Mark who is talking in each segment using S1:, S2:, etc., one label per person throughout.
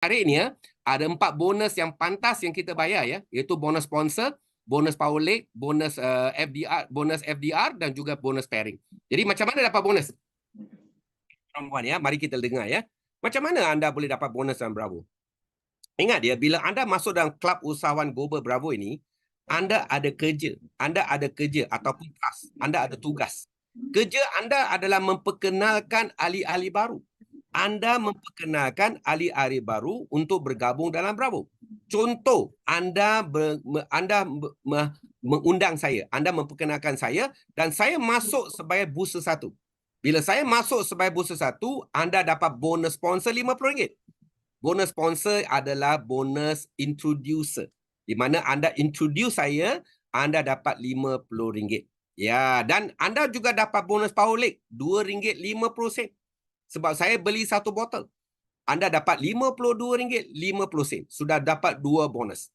S1: Tarik ni ya, ada 4 bonus yang pantas yang kita bayar ya, iaitu bonus sponsor, bonus power leg, bonus FDR dan juga bonus pairing. Jadi macam mana dapat bonus? Perempuan ya, mari kita dengar ya. Macam mana anda boleh dapat bonus dalam Bravo? Ingat ya, bila anda masuk dalam klub usahawan Global Bravo ini, anda ada kerja ataupun task, anda ada tugas. Kerja anda adalah memperkenalkan ahli-ahli baru. Anda memperkenalkan ahli-ahli baru untuk bergabung dalam Bravo. Contoh, anda mengundang saya, anda memperkenalkan saya dan saya masuk sebagai booster 1. Bila saya masuk sebagai booster 1, anda dapat bonus sponsor RM50. Bonus sponsor adalah bonus introducer. Di mana anda introduce saya, anda dapat RM50. Ya, dan anda juga dapat bonus power leg RM2.50. Sebab saya beli 1 botol. Anda dapat RM52.50. Sudah dapat 2 bonus.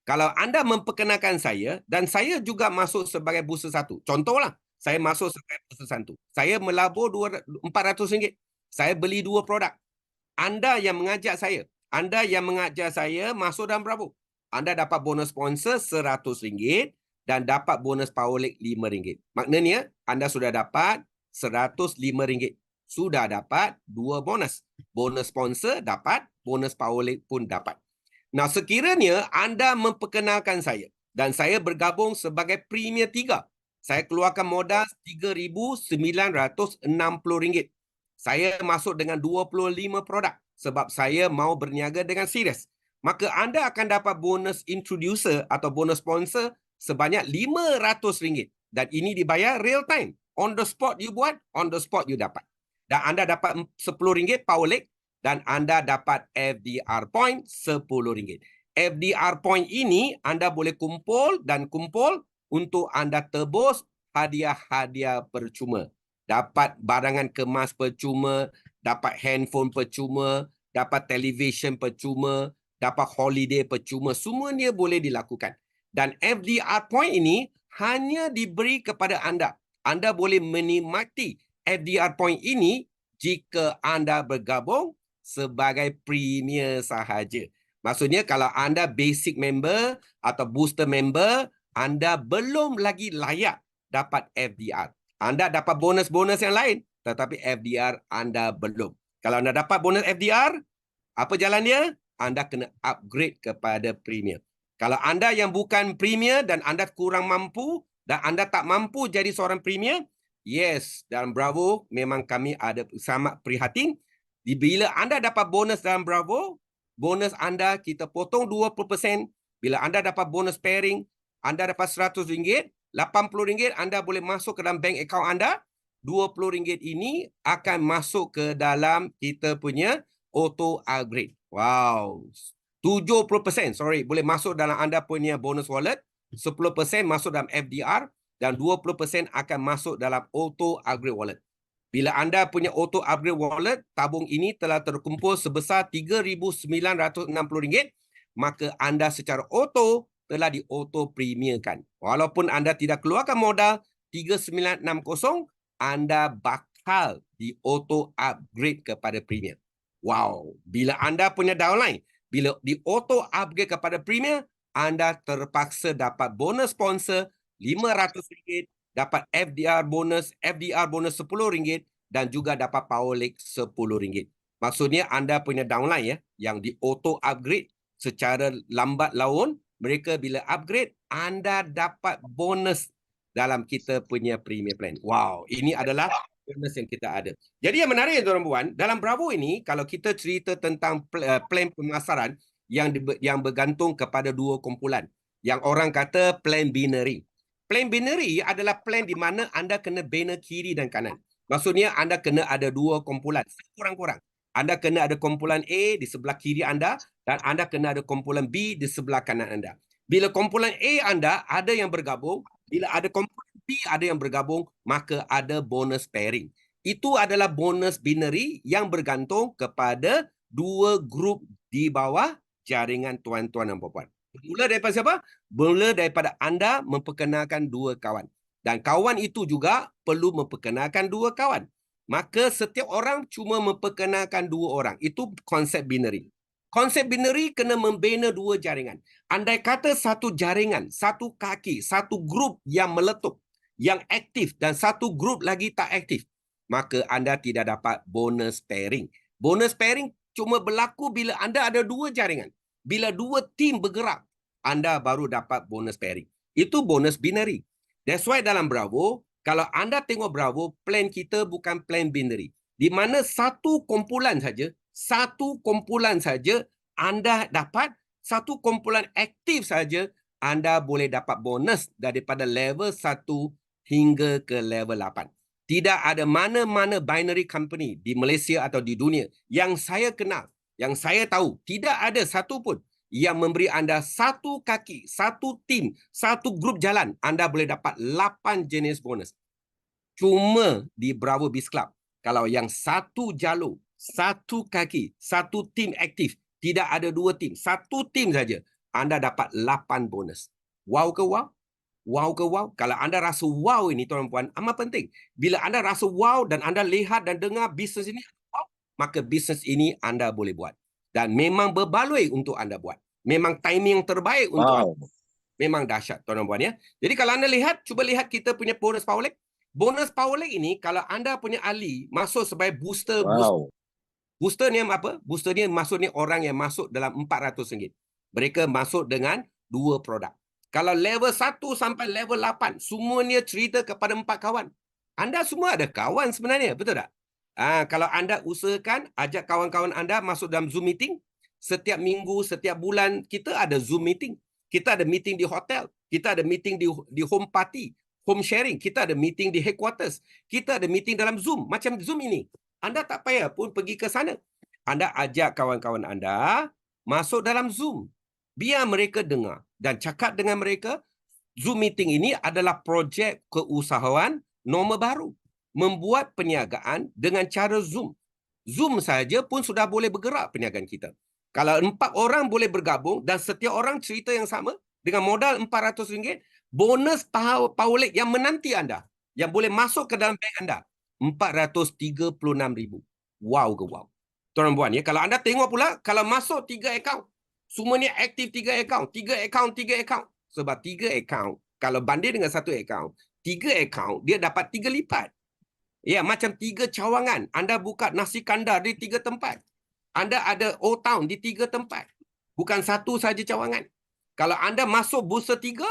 S1: Kalau anda memperkenalkan saya dan saya juga masuk sebagai booster 1. Contohlah, saya masuk sebagai booster 1. Saya melabur RM400. Saya beli 2 produk. Anda yang mengajak saya. Anda yang mengajak saya masuk dalam Bravo. Anda dapat bonus sponsor RM100 dan dapat bonus power leg RM5. Maknanya, anda sudah dapat RM105. Sudah dapat 2 bonus. Bonus sponsor dapat, bonus power leg pun dapat. Nah, sekiranya anda memperkenalkan saya dan saya bergabung sebagai Premier 3, saya keluarkan modal RM3,960. Saya masuk dengan 25 produk sebab saya mau berniaga dengan serius. Maka anda akan dapat bonus introducer atau bonus sponsor sebanyak RM500. Dan ini dibayar real time. On the spot you buat, on the spot you dapat. Dan anda dapat RM10 power leg dan anda dapat FDR point RM10. FDR point ini anda boleh kumpul untuk anda tebus hadiah-hadiah percuma. Dapat barangan kemas percuma, dapat handphone percuma, dapat television percuma, dapat holiday percuma. Semuanya boleh dilakukan. Dan FDR point ini hanya diberi kepada anda. Anda boleh menikmati FDR point ini jika anda bergabung sebagai premier sahaja. Maksudnya kalau anda basic member atau booster member, anda belum lagi layak dapat FDR. Anda dapat bonus-bonus yang lain, tetapi FDR anda belum. Kalau anda dapat bonus FDR, apa jalannya? Anda kena upgrade kepada premier. Kalau anda yang bukan premier dan anda kurang mampu dan anda tak mampu jadi seorang premier, yes, dalam Bravo memang kami ada sangat prihatin. Bila anda dapat bonus dalam Bravo, bonus anda kita potong 20%. Bila anda dapat bonus pairing, anda dapat RM100, RM80 anda boleh masuk ke dalam bank account anda. RM20 ini akan masuk ke dalam kita punya auto upgrade. Wow. 70%, boleh masuk dalam anda punya bonus wallet. 10% masuk dalam FDR dan 20% akan masuk dalam auto upgrade wallet. Bila anda punya auto upgrade wallet, tabung ini telah terkumpul sebesar RM3,960, maka anda secara auto telah di auto premierkan. Walaupun anda tidak keluarkan modal RM3,960, anda bakal di auto upgrade kepada premier. Wow, bila anda punya downline, bila di auto upgrade kepada premier, anda terpaksa dapat bonus sponsor RM500, dapat FDR bonus RM10 dan juga dapat power leg RM10. Maksudnya anda punya downline ya, yang di auto upgrade secara lambat laun, mereka bila upgrade, anda dapat bonus dalam kita punya premier plan. Wow, ini adalah bonus yang kita ada. Jadi yang menarik tuan-tuan puan, dalam Bravo ini, kalau kita cerita tentang plan pemasaran yang bergantung kepada 2 kumpulan, yang orang kata plan binary. Plan binary adalah plan di mana anda kena bina kiri dan kanan. Maksudnya anda kena ada 2 kumpulan, kurang-kurang. Anda kena ada kumpulan A di sebelah kiri anda dan anda kena ada kumpulan B di sebelah kanan anda. Bila kumpulan A anda ada yang bergabung, bila ada kumpulan B ada yang bergabung, maka ada bonus pairing. Itu adalah bonus binary yang bergantung kepada 2 grup di bawah jaringan tuan-tuan dan puan-puan. Bermula daripada siapa? Bermula daripada anda memperkenalkan 2 kawan. Dan kawan itu juga perlu memperkenalkan 2 kawan. Maka setiap orang cuma memperkenalkan 2 orang. Itu konsep binary. Konsep binary kena membina dua jaringan. Andai kata satu jaringan, satu kaki, satu grup yang meletup, yang aktif dan satu grup lagi tak aktif, maka anda tidak dapat bonus pairing. Bonus pairing cuma berlaku bila anda ada dua jaringan. Bila dua tim bergerak, anda baru dapat bonus pairing. Itu bonus binary. That's why dalam Bravo, kalau anda tengok Bravo, plan kita bukan plan binary. Di mana satu kumpulan saja anda dapat, satu kumpulan aktif saja anda boleh dapat bonus daripada level 1 hingga ke level 8. Tidak ada mana-mana binary company di Malaysia atau di dunia yang saya kenal, yang saya tahu, tidak ada satu pun yang memberi anda satu kaki, satu tim, satu grup jalan, anda boleh dapat 8 jenis bonus. Cuma di Bravo Biz Club, kalau yang satu jalur, satu kaki, satu tim aktif, tidak ada dua tim, satu tim saja, anda dapat 8 bonus. Wow ke wow? Wow ke wow? Kalau anda rasa wow ini, tuan-puan, amat penting. Bila anda rasa wow dan anda lihat dan dengar bisnes ini, wow, maka bisnes ini anda boleh buat. Dan memang berbaloi untuk anda buat. Memang timing yang terbaik untuk anda. Memang dahsyat, tuan-puan ya. Jadi kalau anda lihat, cuba lihat kita punya bonus power leg. Bonus power leg ini, kalau anda punya ahli masuk sebagai booster, booster ni apa? Booster ni maksudnya orang yang masuk dalam RM400. Mereka masuk dengan 2 produk. Kalau level 1 sampai level 8, semuanya cerita kepada 4 kawan. Anda semua ada kawan sebenarnya, betul tak? Kalau anda usahakan, ajak kawan-kawan anda masuk dalam Zoom meeting. Setiap minggu, setiap bulan, kita ada Zoom meeting. Kita ada meeting di hotel. Kita ada meeting di home party. Home sharing, kita ada meeting di headquarters. Kita ada meeting dalam Zoom. Macam Zoom ini. Anda tak payah pun pergi ke sana. Anda ajak kawan-kawan anda masuk dalam Zoom. Biar mereka dengar dan cakap dengan mereka. Zoom meeting ini adalah projek keusahawan norma baru. Membuat perniagaan dengan cara Zoom. Zoom saja pun sudah boleh bergerak perniagaan kita. Kalau 4 orang boleh bergabung dan setiap orang cerita yang sama dengan modal RM400, bonus power leg yang menanti anda, yang boleh masuk ke dalam bank anda, RM436,000. Wow ke wow. Tuan-puan ya, kalau anda tengok pula, kalau masuk 3 akaun, semuanya aktif 3 akaun, 3 akaun. Sebab 3 akaun, kalau banding dengan 1 akaun, 3 akaun, dia dapat 3 lipat. Ya, macam 3 cawangan. Anda buka nasi kandar di 3 tempat. Anda ada Old Town di 3 tempat. Bukan satu saja cawangan. Kalau anda masuk booster 3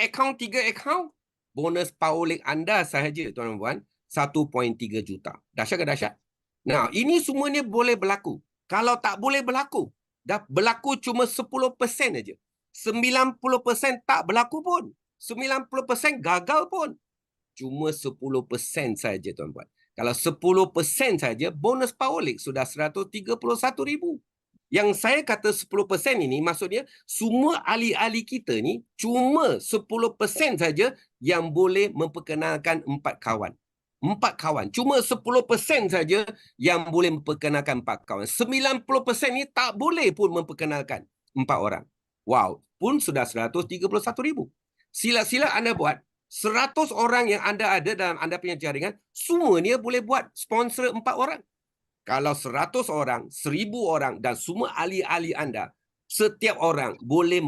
S1: akaun, bonus power leg anda sahaja, tuan-tuan, 1.3 juta. Dahsyat ke dahsyat? Nah, ini semuanya boleh berlaku. Kalau tak boleh berlaku, dah berlaku cuma 10% saja. 90% tak berlaku pun. 90% gagal pun. Cuma 10% saja, tuan-tuan. Kalau 10% saja, bonus power leg sudah 131,000. Yang saya kata 10% ini maksudnya semua ahli-ahli kita ni cuma 10% saja yang boleh memperkenalkan 4 kawan. 4 kawan. Cuma 10% saja yang boleh memperkenalkan 4 kawan. 90% ni tak boleh pun memperkenalkan 4 orang. Wow, pun sudah 131,000. Sila-sila anda buat 100 orang yang anda ada dalam anda punya jaringan, semuanya boleh buat sponsor 4 orang. Kalau 100 orang, 1,000 orang dan semua ahli-ahli anda, setiap orang boleh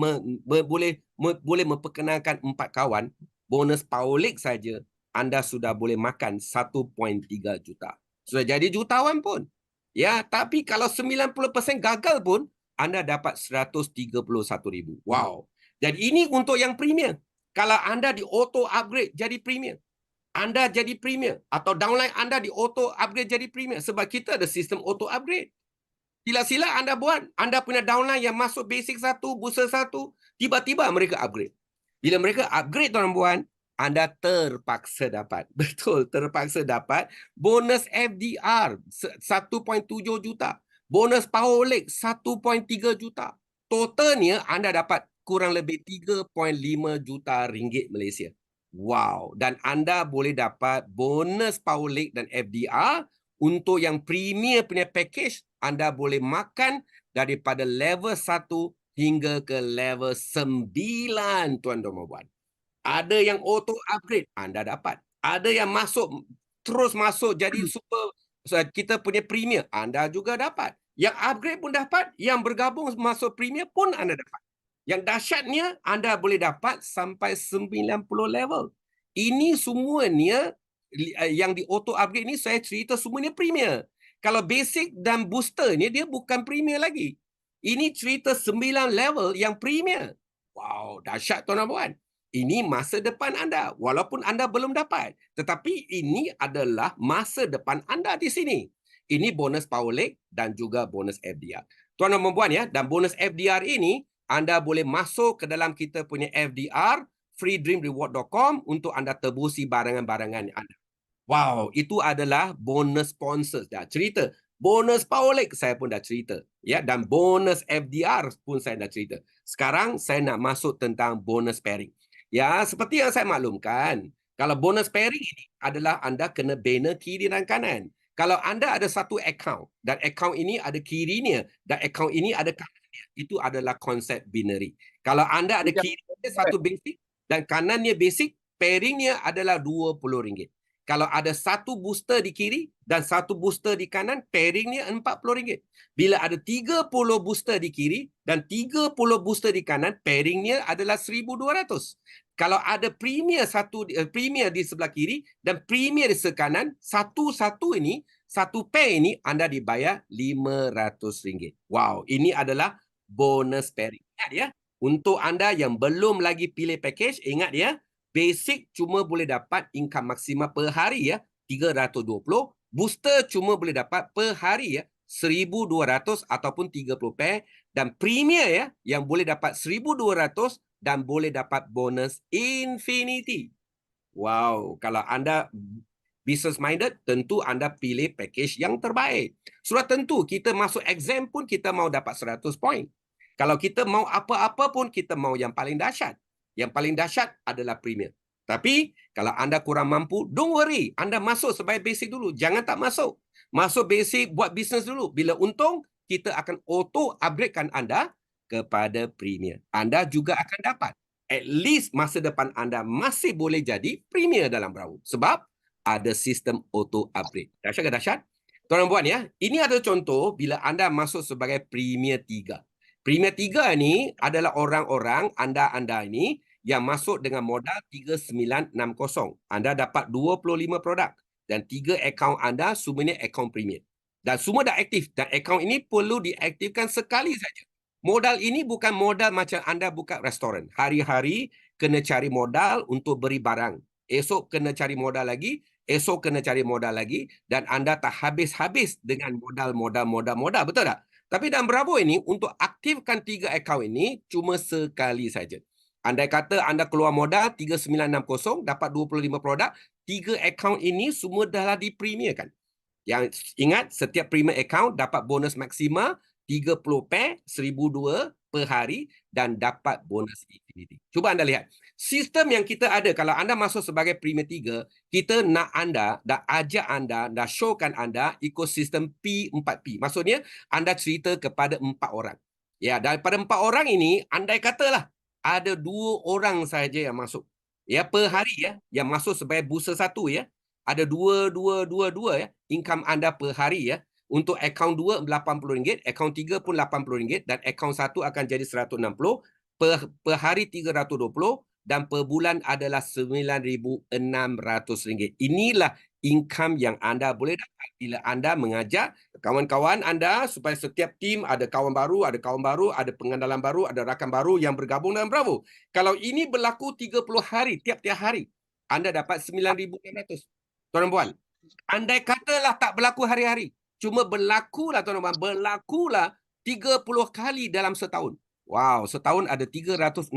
S1: boleh memperkenalkan 4 kawan, bonus power leg saja, anda sudah boleh makan 1.3 juta. Sudah jadi jutawan pun. Ya, tapi kalau 90% gagal pun, anda dapat 131,000. Wow. Dan ini untuk yang premier. Kalau anda di auto upgrade jadi premier, anda jadi premier atau downline anda di auto upgrade jadi premier sebab kita ada sistem auto upgrade. Sila-sila anda buat, anda punya downline yang masuk basic 1, booster 1, tiba-tiba mereka upgrade. Bila mereka upgrade, tuan-puan, anda terpaksa dapat. Betul, terpaksa dapat bonus FDR 1.7 juta. Bonus power leg 1.3 juta. Totalnya anda dapat kurang lebih 3.5 juta ringgit Malaysia. Wow, dan anda boleh dapat bonus power leg dan FDR untuk yang premier punya package. Anda boleh makan daripada level 1 hingga ke level 9, tuan-tuan. Ada yang auto upgrade, anda dapat. Ada yang terus masuk jadi super kita punya premier, anda juga dapat. Yang upgrade pun dapat, yang bergabung masuk premier pun anda dapat. Yang dahsyatnya, anda boleh dapat sampai 90 level. Ini semuanya yang di auto upgrade ni saya cerita semuanya premier. Kalau basic dan booster ni dia bukan premier lagi. Ini cerita 9 level yang premier. Wow, dahsyat tuan-tuan puan. Ini masa depan anda. Walaupun anda belum dapat. Tetapi ini adalah masa depan anda di sini. Ini bonus Power Lake dan juga bonus FDR. Tuan-tuan dan puan ya, dan bonus FDR ini anda boleh masuk ke dalam kita punya FDR freedreamreward.com untuk anda tebusi barangan-barangan anda. Wow, itu adalah bonus sponsors dah cerita. Bonus Power Lake saya pun dah cerita. Ya, dan bonus FDR pun saya dah cerita. Sekarang saya nak masuk tentang bonus pairing. Ya, seperti yang saya maklumkan, kalau bonus pairing ini adalah anda kena bina kiri dan kanan. Kalau anda ada satu account dan account ini ada kirinya dan account ini ada kanannya, itu adalah konsep binary. Kalau anda ada kirinya satu basic dan kanannya basic, pairingnya adalah RM20. Kalau ada satu booster di kiri dan satu booster di kanan, pairingnya RM40. Bila ada 30 booster di kiri dan 30 booster di kanan, pairingnya adalah RM1,200. Kalau ada premier di sebelah kiri dan premier di sebelah kanan, satu-satu ini, satu pair ini anda dibayar RM500. Wow, ini adalah bonus pairing. Ingat ya, untuk anda yang belum lagi pilih package, ingat ya, basic cuma boleh dapat income maksimal per hari ya, 320. Booster cuma boleh dapat per hari ya, 1,200 ataupun 30 pair. Dan premier ya, yang boleh dapat 1,200 dan boleh dapat bonus infinity. Wow, kalau anda business minded, tentu anda pilih package yang terbaik. Sudah tentu kita masuk exam pun kita mau dapat 100 poin. Kalau kita mau apa-apa pun kita mau yang paling dahsyat. Yang paling dahsyat adalah premier. Tapi kalau anda kurang mampu, don't worry. Anda masuk sebagai basic dulu. Jangan tak masuk. Masuk basic, buat bisnes dulu. Bila untung, kita akan auto upgradekan anda kepada premier. Anda juga akan dapat. At least masa depan anda masih boleh jadi premier dalam perahu. Sebab ada sistem auto upgrade. Dahsyat ke dahsyat? Tuan-tuan puan ya, ini ada contoh bila anda masuk sebagai premier 3. Premier 3 ni adalah orang-orang anda ini yang masuk dengan modal 3960. Anda dapat 25 produk dan 3 akaun anda semuanya akaun premier. Dan semua dah aktif dan akaun ini perlu diaktifkan sekali saja. Modal ini bukan modal macam anda buka restoran. Hari-hari kena cari modal untuk beri barang. Esok kena cari modal lagi, esok kena cari modal lagi dan anda tak habis-habis dengan modal, betul tak? Tapi dalam Bravo ini, untuk aktifkan 3 akaun ini, cuma sekali saja. Andai kata anda keluar modal 3960, dapat 25 produk, 3 akaun ini semua dah dipremierkan. Yang ingat, setiap premier account dapat bonus maksima 30 pair, 1,200 per hari dan dapat bonus infinity. Cuba anda lihat. Sistem yang kita ada, kalau anda masuk sebagai premier 3, kita nak anda, dah ajak anda, dah showkan anda ekosistem P4P. Maksudnya, anda cerita kepada 4 orang. Ya, daripada 4 orang ini, andai katalah ada 2 orang saja yang masuk. Ya, per hari ya, yang masuk sebagai booster 1 ya. Ada 2 ya, income anda per hari ya. Untuk akaun 2 RM80, akaun 3 pun RM80 dan akaun 1 akan jadi RM160. Per hari RM320 dan per bulan adalah RM9,600. Inilah income yang anda boleh dapat bila anda mengajak kawan-kawan anda supaya setiap tim ada kawan baru, ada pengenalan baru, ada rakan baru yang bergabung dalam Bravo. Kalau ini berlaku 30 hari, tiap-tiap hari, anda dapat RM9,600. Tuan-tuan puan, andai katalah tak berlaku hari-hari, cuma berlakulah tuan-tuan, berlakulah 30 kali dalam setahun. Wow, setahun ada 365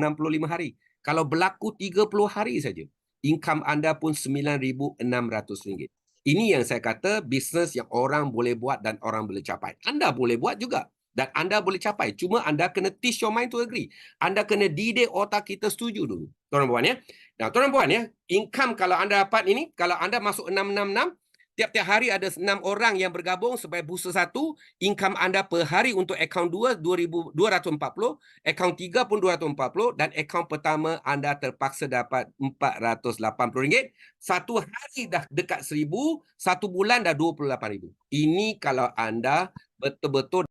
S1: hari. Kalau berlaku 30 hari saja, income anda pun RM9,600. Ini yang saya kata bisnes yang orang boleh buat dan orang boleh capai. Anda boleh buat juga. Dan anda boleh capai. Cuma anda kena teach your mind to agree. Anda kena didik otak kita setuju dulu. Tuan-tuan puan ya. Nah, tuan-tuan puan ya, income kalau anda dapat ini, kalau anda masuk 666, tiap-tiap hari ada 6 orang yang bergabung sebagai booster 1. Income anda per hari untuk akaun 2, 2,240. Akaun 3 pun 240. Dan akaun pertama anda terpaksa dapat RM480. Satu hari dah dekat 1,000. Satu bulan dah RM28,000. Ini kalau anda betul-betul